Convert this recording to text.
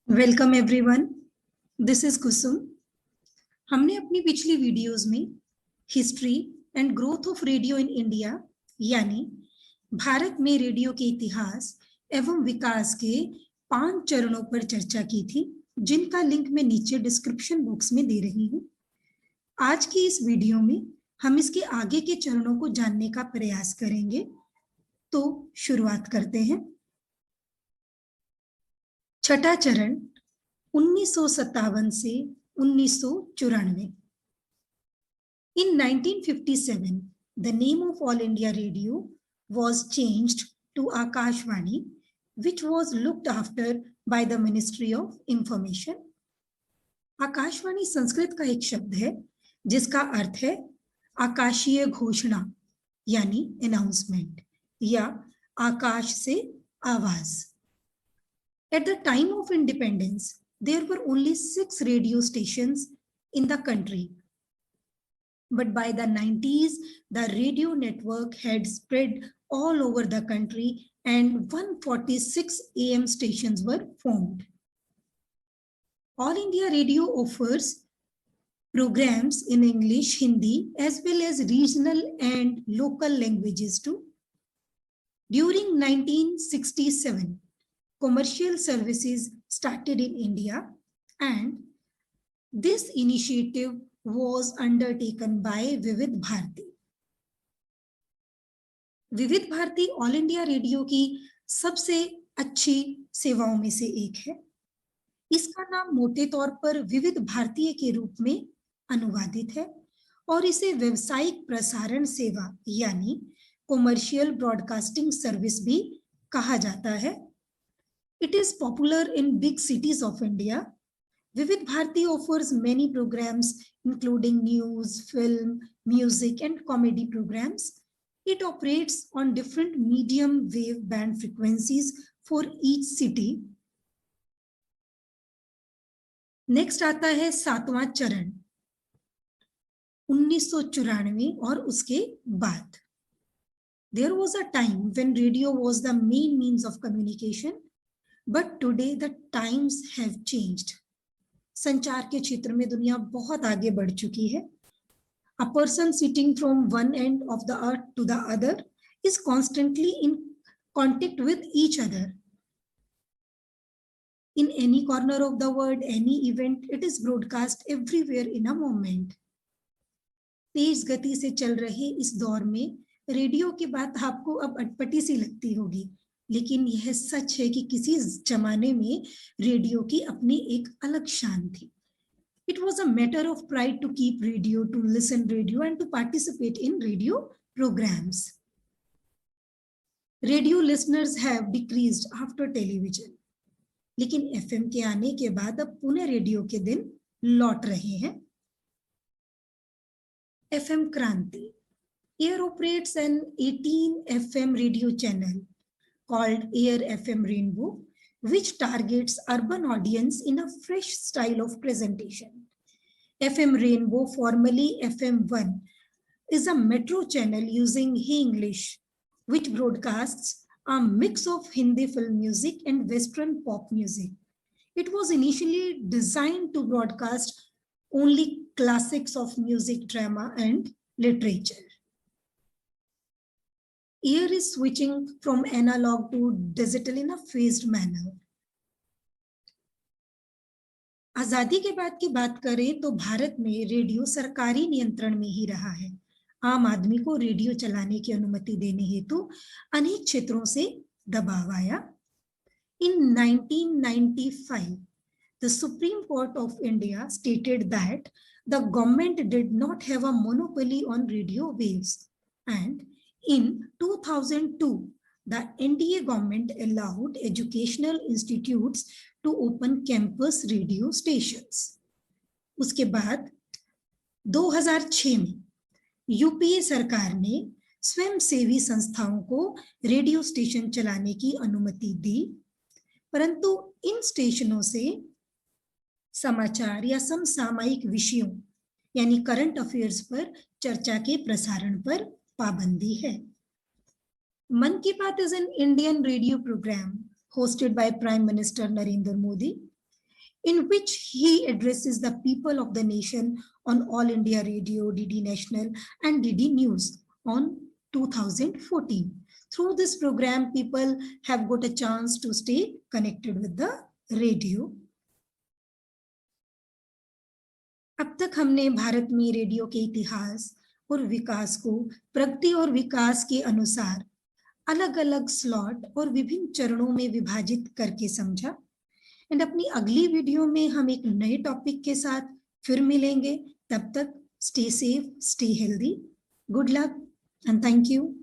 Welcome everyone, this is कुसुम। हमने अपनी पिछली वीडियोस में history and growth of radio in India यानी भारत में रेडियो के इतिहास एवं विकास के 5 चरणों पर चर्चा की थी, जिनका लिंक मैं नीचे डिस्क्रिप्शन बॉक्स में दे रही हूँ। आज की इस वीडियो में हम इसके आगे के चरणों को जानने का प्रयास करेंगे। तो शुरुआत करते हैं। छठा चरण 1957 से 1994। In 1957, the name of All India Radio was changed to Akashvani, which was looked after by the Ministry of Information. Akashvani Sanskrit का एक शब्द है जिसका अर्थ है आकाशीय घोषणा यानी अनाउंसमेंट या आकाश से आवाज। At the time of independence, there were only 6 radio stations in the country. But by the 90s, the radio network had spread all over the country and 146 AM stations were formed. All India Radio offers programs in English, Hindi, as well as regional and local languages too. During 1967, commercial services started in India, and this initiative was undertaken by Vividh Bharati. विविध Bharti all India radio की सबसे अच्छी सेवाओं में से एक है। इसका नाम मोटे तौर पर विविध भारतीय के रूप में अनुवादित है और इसे व्यावसायिक प्रसारण सेवा यानी कॉमर्शियल ब्रॉडकास्टिंग सर्विस भी कहा जाता है। It is popular in big cities of India. Vividh Bharati offers many programs including news, film, music and comedy programs. It operates on different medium wave band frequencies for each city. Next आता है 7वां चरण 1994 और उसके बाद। There was a time when radio was the main means of communication. But today the times have changed. संचार के क्षेत्र में दुनिया बहुत आगे बढ़ चुकी है। A person sitting from one end of the earth to the other is constantly in contact with each other. In any corner of the world, any event, it is broadcast everywhere in a moment. तेज गति से चल रहे इस दौर में radio की बात आपको अब अटपटी सी लगती होगी, लेकिन यह सच है कि किसी जमाने में रेडियो की अपनी एक अलग शान थी। It was a matter of pride to keep radio, to listen radio and to participate in radio programs. Radio listeners have decreased after television. लेकिन FM के आने के बाद अब पुनः रेडियो के दिन लौट रहे हैं। FM क्रांति Air operates an 18 FM radio channel called Air FM Rainbow, which targets urban audience in a fresh style of presentation. FM Rainbow, formerly FM1, is a metro channel using Hey English, which broadcasts a mix of Hindi film music and Western pop music. It was initially designed to broadcast only classics of music, drama, and literature. Air is switching from analog to digital in a phased manner. आजादी के बाद की बात करें तो भारत में radio सरकारी नियंत्रण में ही रहा है। आम आदमी को रेडियो चलाने की अनुमति देने हेतु अनेक क्षेत्रों से दबाव आया। In 1995, the Supreme Court of India stated that the government did not have a monopoly on radio waves, and in 2002, the NDA government allowed educational institutes to open campus radio stations. उसके बाद 2006 में UPA सरकार ने स्वयंसेवी संस्थाओं को radio station चलाने की अनुमति दी, परंतु इन स्टेशनों से समाचार या समसामयिक विषयों यानी करंट अफेयर्स पर चर्चा के प्रसारण पर पाबंदी है। मन की बात is an Indian radio program hosted by Prime Minister Narendra Modi. in which he addresses the people of the nation on All India Radio, DD National, and DD News on 2014. Through this program, people have got a chance to stay connected with the radio. अब तक हमने भारत में radio के इतिहास और विकास को प्रगति और विकास के अनुसार अलग अलग स्लॉट और विभिन्न चरणों में विभाजित करके समझा। एंड अपनी अगली वीडियो में हम एक नए टॉपिक के साथ फिर मिलेंगे। तब तक stay safe, stay healthy, good luck and thank you.